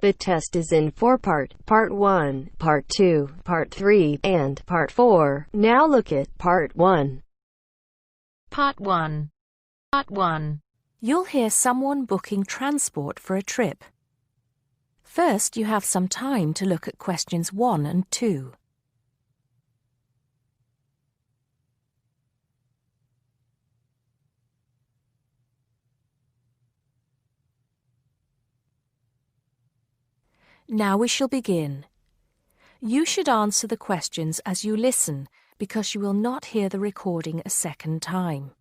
The test is in 4 parts: Part 1, Part 2, Part 3, and Part 4. Now look at Part 1. Part 1. Part 1. You'll hear someone booking transport for a trip. First, you have some time to look at questions 1 and 2. Now we shall begin. You should answer the questions as you listen, because you will not hear the recording a second time.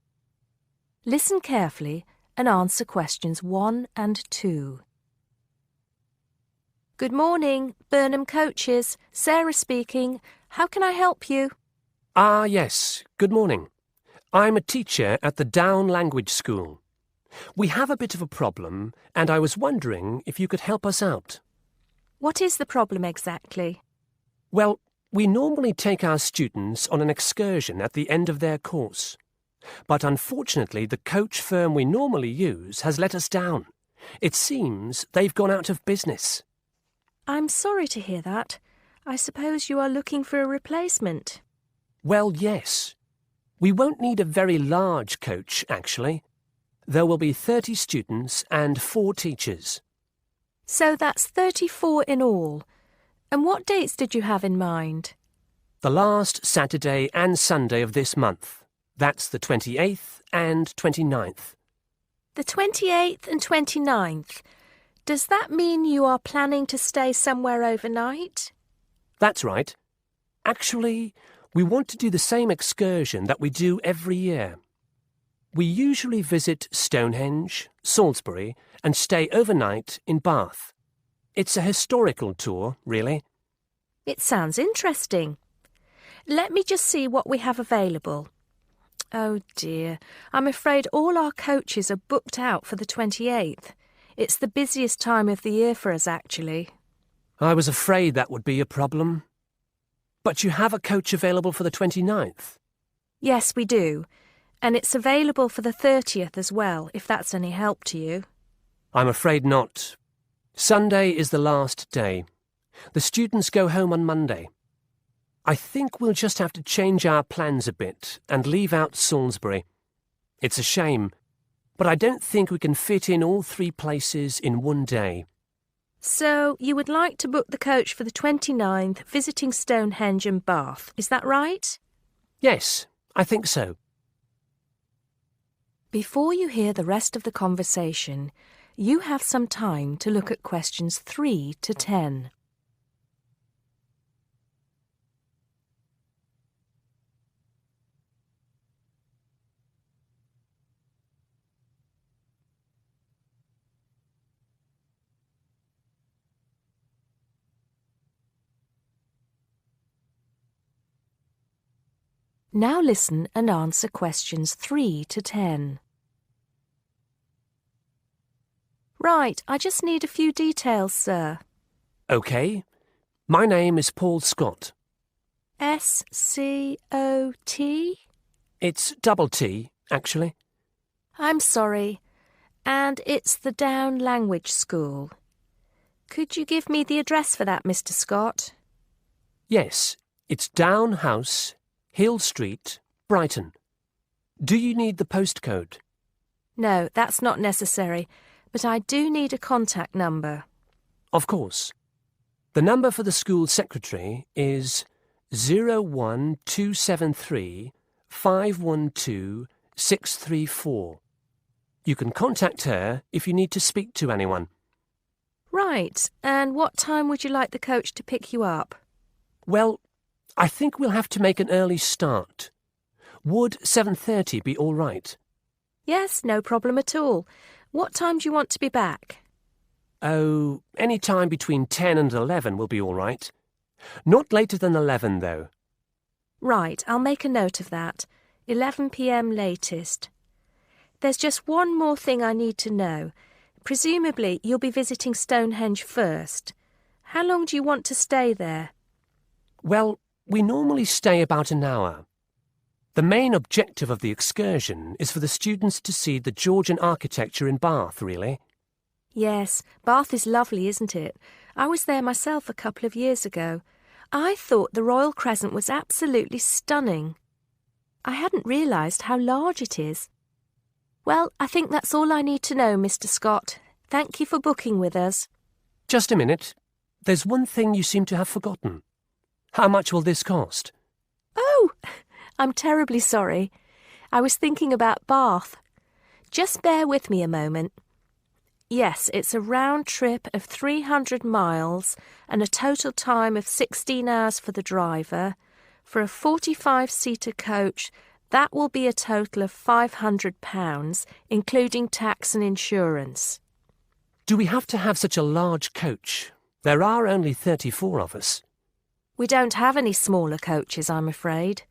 Listen carefully and answer questions 1 and 2. Good morning, Burnham Coaches. Sarah speaking. How can I help you? Yes. Good morning. I'm a teacher at the Down Language School. We have a bit of a problem, and I was wondering if you could help us out. What is the problem exactly? Well, we normally take our students on an excursion at the end of their course. But unfortunately, the coach firm we normally use has let us down. It seems they've gone out of business. I'm sorry to hear that. I suppose you are looking for a replacement. Well, yes. We won't need a very large coach, actually. There will be 30 students and 4 teachers. So that's 34 in all. And what dates did you have in mind? The last Saturday and Sunday of this month. That's the 28th and 29th. The 28th and 29th. Does that mean you are planning to stay somewhere overnight? That's right. Actually, we want to do the same excursion that we do every year. We usually visit Stonehenge, Salisbury, and stay overnight in Bath. It's a historical tour, really. It sounds interesting. Let me just see what we have available. Oh dear, I'm afraid all our coaches are booked out for the 28th. It's the busiest time of the year for us, actually. I was afraid that would be a problem. But you have a coach available for the 29th? Yes, we do. And it's available for the 30th as well, if that's any help to you. I'm afraid not. Sunday is the last day. The students go home on Monday. I think we'll just have to change our plans a bit and leave out Salisbury. It's a shame, but I don't think we can fit in all 3 places in one day. So you would like to book the coach for the 29th, visiting Stonehenge and Bath, is that right? Yes, I think so. Before you hear the rest of the conversation, you have some time to look at questions 3 to 10. Now listen and answer questions 3 to 10. Right, I just need a few details, sir. OK. My name is Paul Scott. S-C-O-T? It's double T, actually. I'm sorry. And it's the Down Language School. Could you give me the address for that, Mr. Scott? Yes, it's Down House, Hill Street, Brighton. Do you need the postcode? No, that's not necessary, but I do need a contact number. Of course. The number for the school secretary is 01273 512 634. You can contact her if you need to speak to anyone. Right, and what time would you like the coach to pick you up? Well, I think we'll have to make an early start. Would 7:30 be all right? Yes, no problem at all. What time do you want to be back? Oh, any time between 10 and 11 will be all right. Not later than 11, though. Right, I'll make a note of that. 11 p.m. latest. There's just one more thing I need to know. Presumably, you'll be visiting Stonehenge first. How long do you want to stay there? Well, we normally stay about an hour. The main objective of the excursion is for the students to see the Georgian architecture in Bath, really. Yes, Bath is lovely, isn't it? I was there myself a couple of years ago. I thought the Royal Crescent was absolutely stunning. I hadn't realised how large it is. Well, I think that's all I need to know, Mr. Scott. Thank you for booking with us. Just a minute. There's one thing you seem to have forgotten. How much will this cost? Oh, I'm terribly sorry. I was thinking about Bath. Just bear with me a moment. Yes, it's a round trip of 300 miles and a total time of 16 hours for the driver. For a 45-seater coach, that will be a total of £500, including tax and insurance. Do we have to have such a large coach? There are only 34 of us. We don't have any smaller coaches, I'm afraid.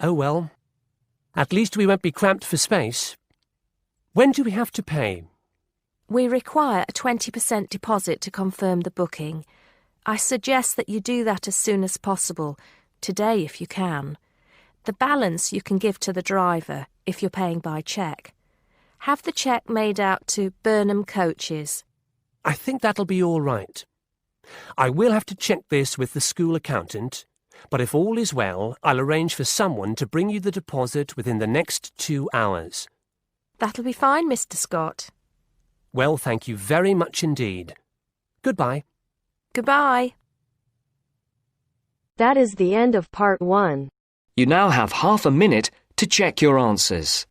Oh well. At least we won't be cramped for space. When do we have to pay? We require a 20% deposit to confirm the booking. I suggest that you do that as soon as possible, today if you can. The balance you can give to the driver if you're paying by cheque. Have the cheque made out to Burnham Coaches. I think that'll be all right. I will have to check this with the school accountant, but if all is well, I'll arrange for someone to bring you the deposit within the next 2 hours. That'll be fine, Mr. Scott. Well, thank you very much indeed. Goodbye. Goodbye. That is the end of part 1. You now have half a minute to check your answers.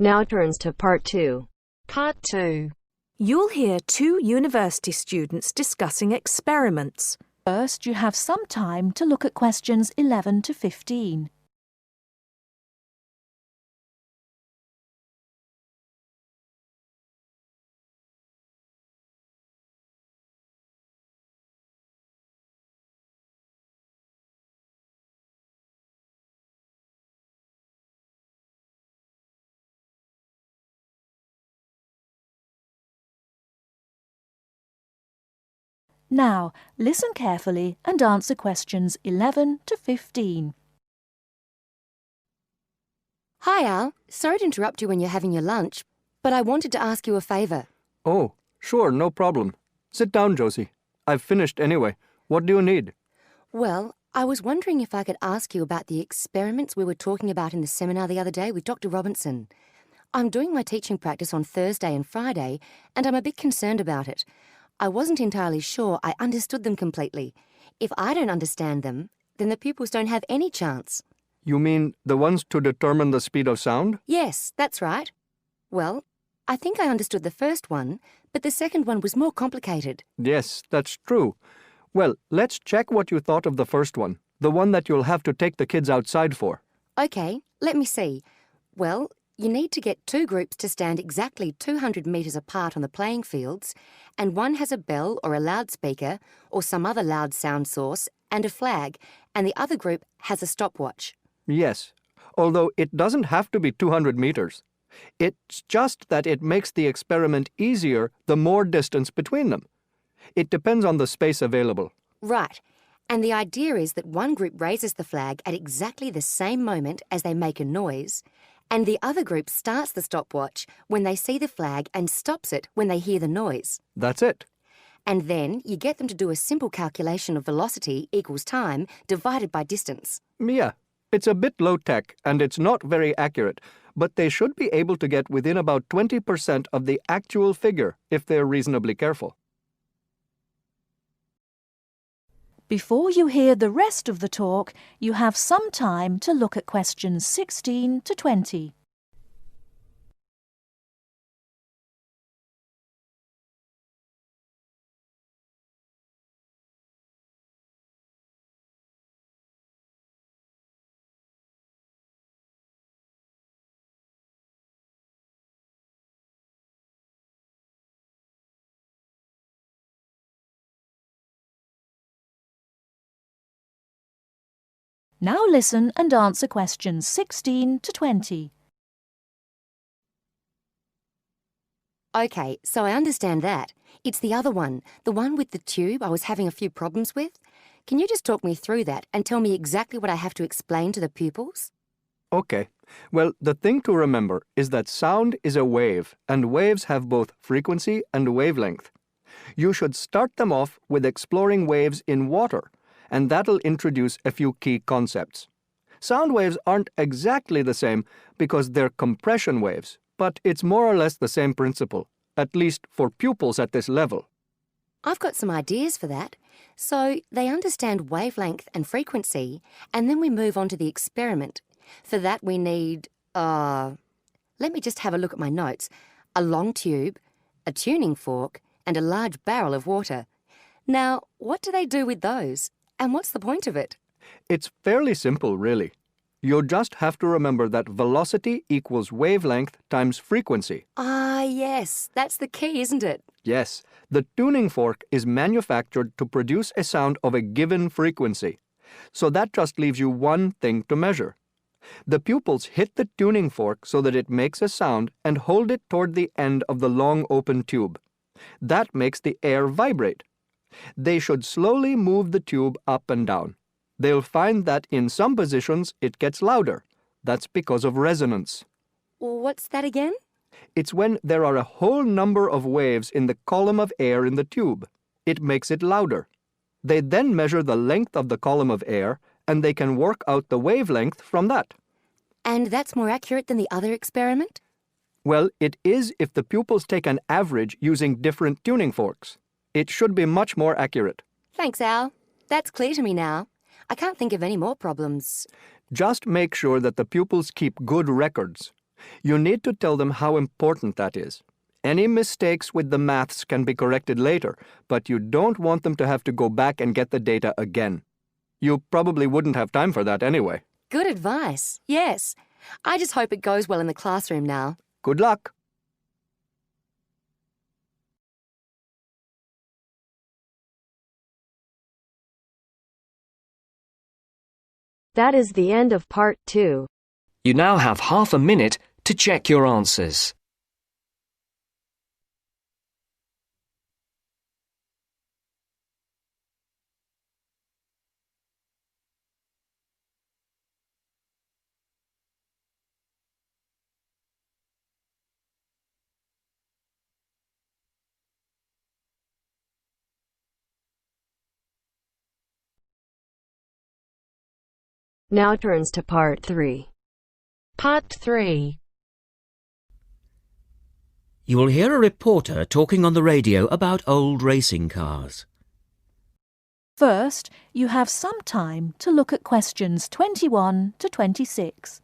Now turns to part 2. Part 2. You'll hear 2 university students discussing experiments. First, you have some time to look at questions 11 to 15. Now, listen carefully and answer questions 11 to 15. Hi, Al. Sorry to interrupt you when you're having your lunch, but I wanted to ask you a favour. Oh, sure, no problem. Sit down, Josie. I've finished anyway. What do you need? Well, I was wondering if I could ask you about the experiments we were talking about in the seminar the other day with Dr. Robinson. I'm doing my teaching practice on Thursday and Friday, and I'm a bit concerned about it. I wasn't entirely sure I understood them completely. If I don't understand them, then the pupils don't have any chance. You mean the ones to determine the speed of sound? Yes, that's right. Well, I think I understood the first one, but the second one was more complicated. Yes, that's true. Well, let's check what you thought of the first one, the one that you'll have to take the kids outside for. OK, let me see. Well, you need to get 2 groups to stand exactly 200 metres apart on the playing fields, and one has a bell or a loudspeaker or some other loud sound source and a flag, and the other group has a stopwatch. Yes, although it doesn't have to be 200 meters. It's just that it makes the experiment easier the more distance between them. It depends on the space available. Right. And the idea is that one group raises the flag at exactly the same moment as they make a noise, and the other group starts the stopwatch when they see the flag and stops it when they hear the noise. That's it. And then you get them to do a simple calculation of velocity equals time divided by distance. Yeah, it's a bit low-tech and it's not very accurate, but they should be able to get within about 20% of the actual figure if they're reasonably careful. Before you hear the rest of the talk, you have some time to look at questions 16 to 20. Now listen and answer questions 16 to 20. OK, so I understand that. It's the other one, the one with the tube I was having a few problems with. Can you just talk me through that and tell me exactly what I have to explain to the pupils? Okay. Well, the thing to remember is that sound is a wave, and waves have both frequency and wavelength. You should start them off with exploring waves in water, and that'll introduce a few key concepts. Sound waves aren't exactly the same because they're compression waves, but it's more or less the same principle, at least for pupils at this level. I've got some ideas for that. So they understand wavelength and frequency, and then we move on to the experiment. For that we need, let me just have a look at my notes. A long tube, a tuning fork, and a large barrel of water. Now, what do they do with those? And what's the point of it? It's fairly simple, really. You just have to remember that velocity equals wavelength times frequency. Ah, yes, that's the key, isn't it? Yes, the tuning fork is manufactured to produce a sound of a given frequency. So that just leaves you one thing to measure. The pupils hit the tuning fork so that it makes a sound and hold it toward the end of the long open tube. That makes the air vibrate. They should slowly move the tube up and down. They'll find that in some positions it gets louder. That's because of resonance. What's that again? It's when there are a whole number of waves in the column of air in the tube. It makes it louder. They then measure the length of the column of air, and they can work out the wavelength from that. And that's more accurate than the other experiment? Well, it is if the pupils take an average using different tuning forks. It should be much more accurate. Thanks, Al. That's clear to me now. I can't think of any more problems. Just make sure that the pupils keep good records. You need to tell them how important that is. Any mistakes with the maths can be corrected later, but you don't want them to have to go back and get the data again. You probably wouldn't have time for that anyway. Good advice, yes. I just hope it goes well in the classroom now. Good luck. That is the end of part 2. You now have half a minute to check your answers. Now turns to part 3. Part 3. You will hear a reporter talking on the radio about old racing cars. First, you have some time to look at questions 21 to 26.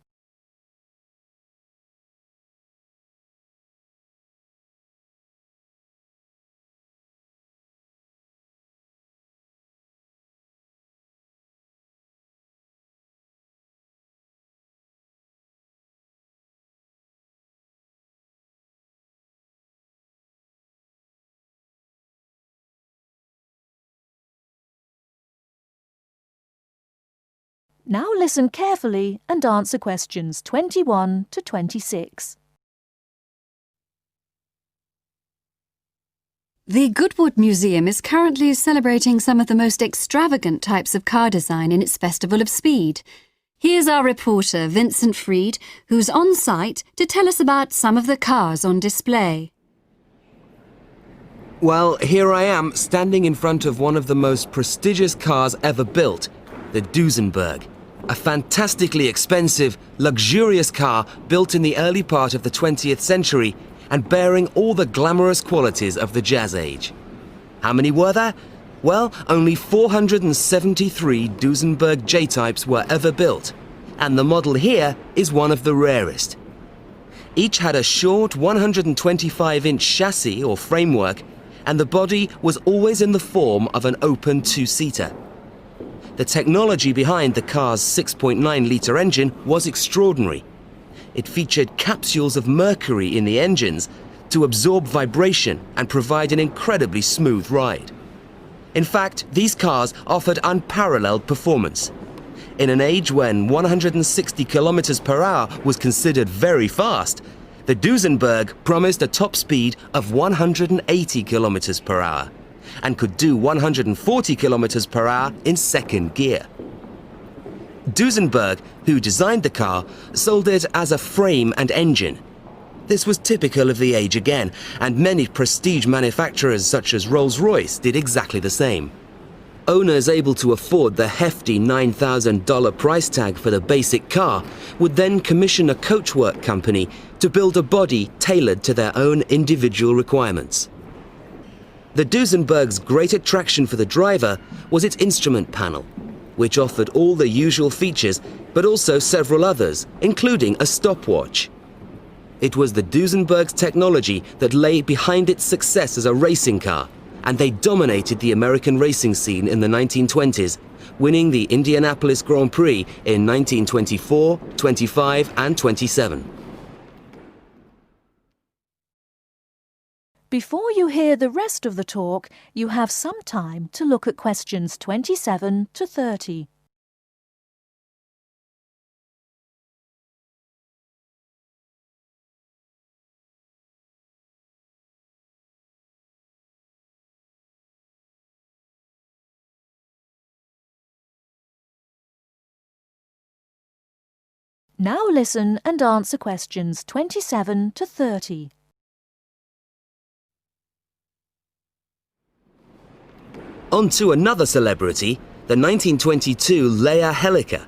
Now listen carefully and answer questions 21 to 26. The Goodwood Museum is currently celebrating some of the most extravagant types of car design in its Festival of Speed. Here's our reporter, Vincent Freed, who's on site to tell us about some of the cars on display. Well, here I am, standing in front of one of the most prestigious cars ever built, the Duesenberg. A fantastically expensive, luxurious car built in the early part of the 20th century and bearing all the glamorous qualities of the Jazz Age. How many were there? Well, only 473 Duesenberg J-types were ever built, and the model here is one of the rarest. Each had a short 125-inch chassis or framework, and the body was always in the form of an open two-seater. The technology behind the car's 6.9-litre engine was extraordinary. It featured capsules of mercury in the engines to absorb vibration and provide an incredibly smooth ride. In fact, these cars offered unparalleled performance. in an age when 160 kilometers per hour was considered very fast, the Duesenberg promised a top speed of 180 kilometers per hour and could do 140 kilometers per hour in second gear. Duesenberg, who designed the car, sold it as a frame and engine. This was typical of the age again, and many prestige manufacturers such as Rolls-Royce did exactly the same. Owners able to afford the hefty $9,000 price tag for the basic car would then commission a coachwork company to build a body tailored to their own individual requirements. The Duesenberg's great attraction for the driver was its instrument panel, which offered all the usual features but also several others, including a stopwatch. It was the Duesenberg's technology that lay behind its success as a racing car, and they dominated the American racing scene in the 1920s, winning the Indianapolis Grand Prix in 1924, 25 and 27. Before you hear the rest of the talk, you have some time to look at questions 27 to 30. Now listen and answer questions 27 to 30. On to another celebrity, the 1922 Leia Helica.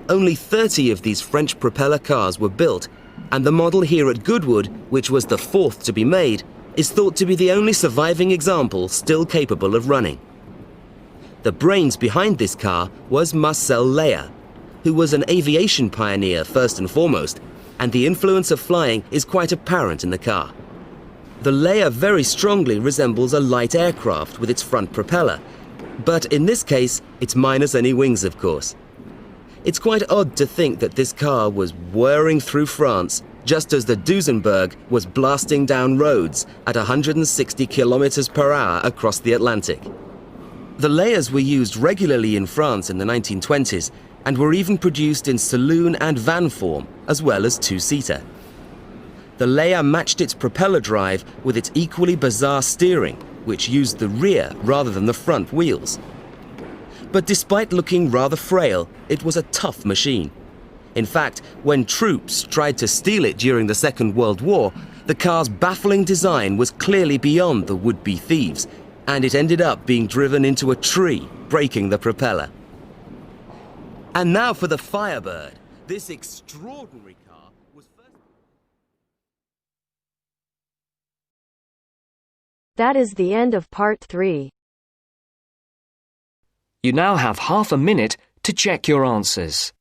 Only 30 of these French propeller cars were built, and the model here at Goodwood, which was the fourth to be made, is thought to be the only surviving example still capable of running. The brains behind this car was Marcel Leia, who was an aviation pioneer first and foremost, and the influence of flying is quite apparent in the car. The Leia very strongly resembles a light aircraft with its front propeller, but in this case, it's minus any wings, of course. It's quite odd to think that this car was whirring through France just as the Duesenberg was blasting down roads at 160 kilometers per hour across the Atlantic. The Leias were used regularly in France in the 1920s, and were even produced in saloon and van form, as well as two-seater. The Leia matched its propeller drive with its equally bizarre steering, which used the rear rather than the front wheels. But despite looking rather frail, it was a tough machine. In fact, when troops tried to steal it during the Second World War, the car's baffling design was clearly beyond the would-be thieves, and it ended up being driven into a tree, breaking the propeller. And now for the Firebird. This extraordinary car was first... That is the end of part 3. You now have half a minute to check your answers.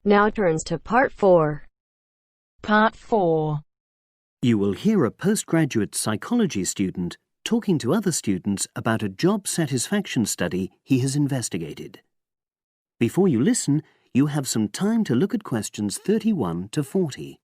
Now turns to part 4. Part 4. You will hear a postgraduate psychology student talking to other students about a job satisfaction study he has investigated. Before you listen, you have some time to look at questions 31 to 40.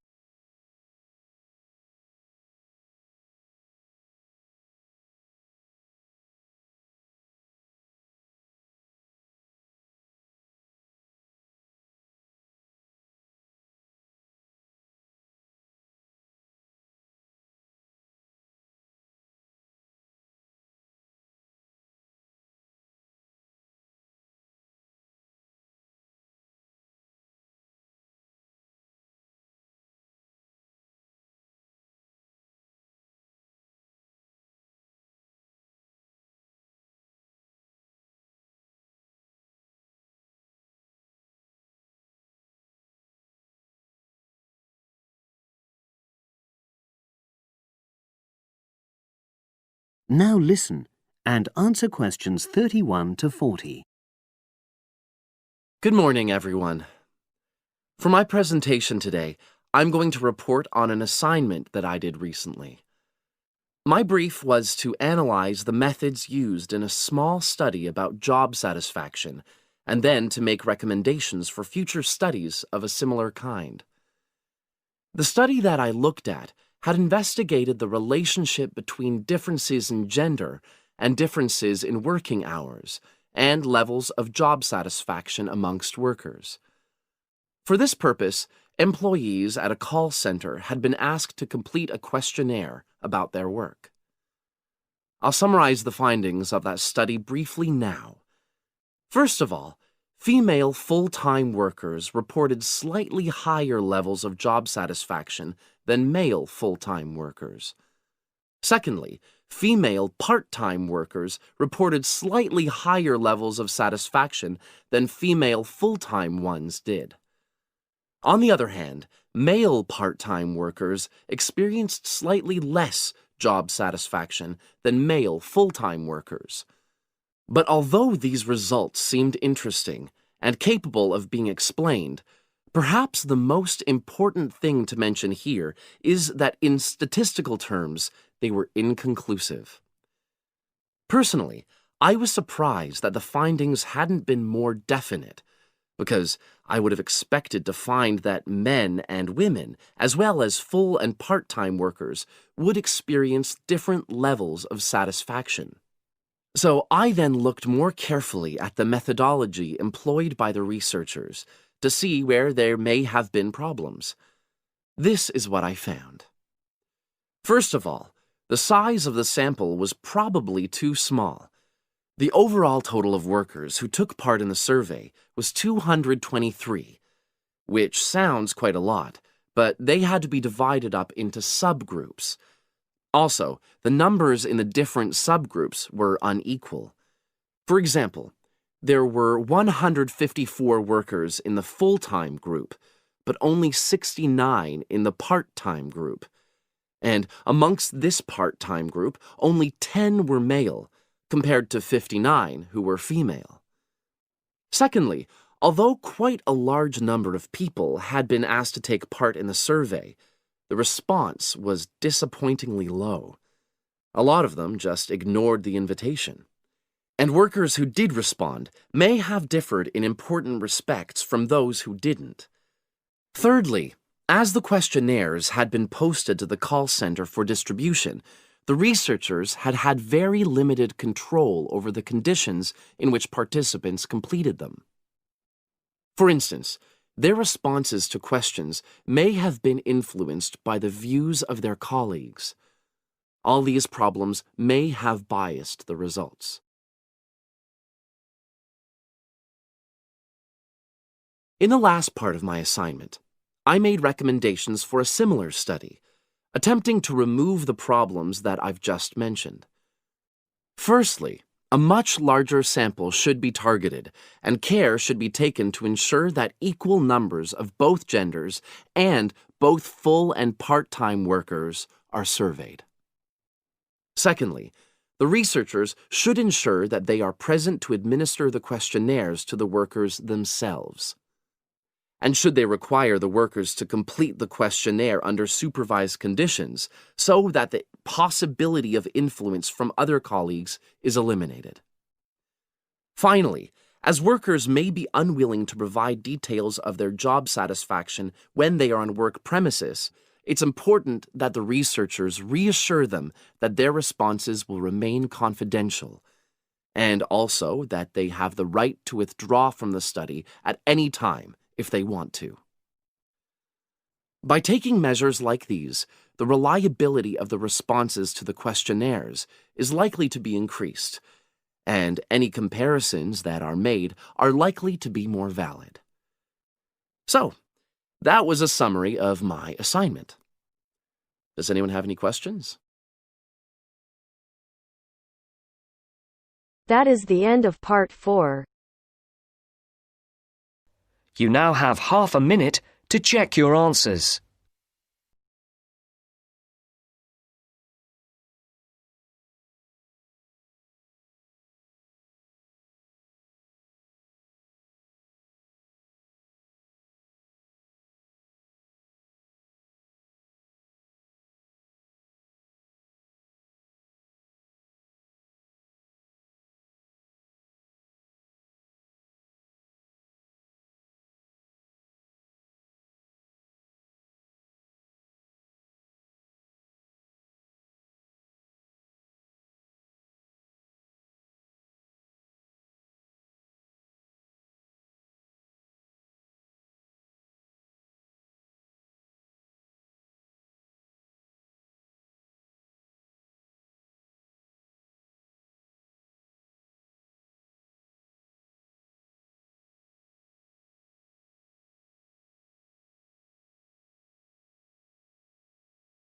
Now listen and answer questions 31 to 40. Good morning, everyone. For my presentation today, I'm going to report on an assignment that I did recently. My brief was to analyze the methods used in a small study about job satisfaction, and then to make recommendations for future studies of a similar kind. The study that I looked at had investigated the relationship between differences in gender and differences in working hours and levels of job satisfaction amongst workers. For this purpose, employees at a call center had been asked to complete a questionnaire about their work. I'll summarize the findings of that study briefly now. First of all, female full-time workers reported slightly higher levels of job satisfaction than male full-time workers. Secondly, female part-time workers reported slightly higher levels of satisfaction than female full-time ones did. On the other hand, male part-time workers experienced slightly less job satisfaction than male full-time workers. But although these results seemed interesting and capable of being explained, perhaps the most important thing to mention here is that in statistical terms, they were inconclusive. Personally, I was surprised that the findings hadn't been more definite, because I would have expected to find that men and women, as well as full and part-time workers, would experience different levels of satisfaction. So I then looked more carefully at the methodology employed by the researchers to see where there may have been problems. This is what I found. First of all, the size of the sample was probably too small. The overall total of workers who took part in the survey was 223, which sounds quite a lot, but they had to be divided up into subgroups. Also, the numbers in the different subgroups were unequal. For example, there were 154 workers in the full-time group, but only 69 in the part-time group. And amongst this part-time group, only 10 were male, compared to 59 who were female. Secondly, although quite a large number of people had been asked to take part in the survey, the response was disappointingly low. A lot of them just ignored the invitation. And workers who did respond may have differed in important respects from those who didn't. Thirdly, as the questionnaires had been posted to the call center for distribution, the researchers had had very limited control over the conditions in which participants completed them. For instance, their responses to questions may have been influenced by the views of their colleagues. All these problems may have biased the results. In the last part of my assignment, I made recommendations for a similar study, attempting to remove the problems that I've just mentioned. Firstly, a much larger sample should be targeted, and care should be taken to ensure that equal numbers of both genders and both full and part-time workers are surveyed. Secondly, the researchers should ensure that they are present to administer the questionnaires to the workers themselves. And should they require the workers to complete the questionnaire under supervised conditions so that the possibility of influence from other colleagues is eliminated. Finally, as workers may be unwilling to provide details of their job satisfaction when they are on work premises, it's important that the researchers reassure them that their responses will remain confidential, and also that they have the right to withdraw from the study at any time if they want to. By taking measures like these, the reliability of the responses to the questionnaires is likely to be increased, and any comparisons that are made are likely to be more valid. So, that was a summary of my assignment. Does anyone have any questions? That is the end of part 4. You now have half a minute to check your answers.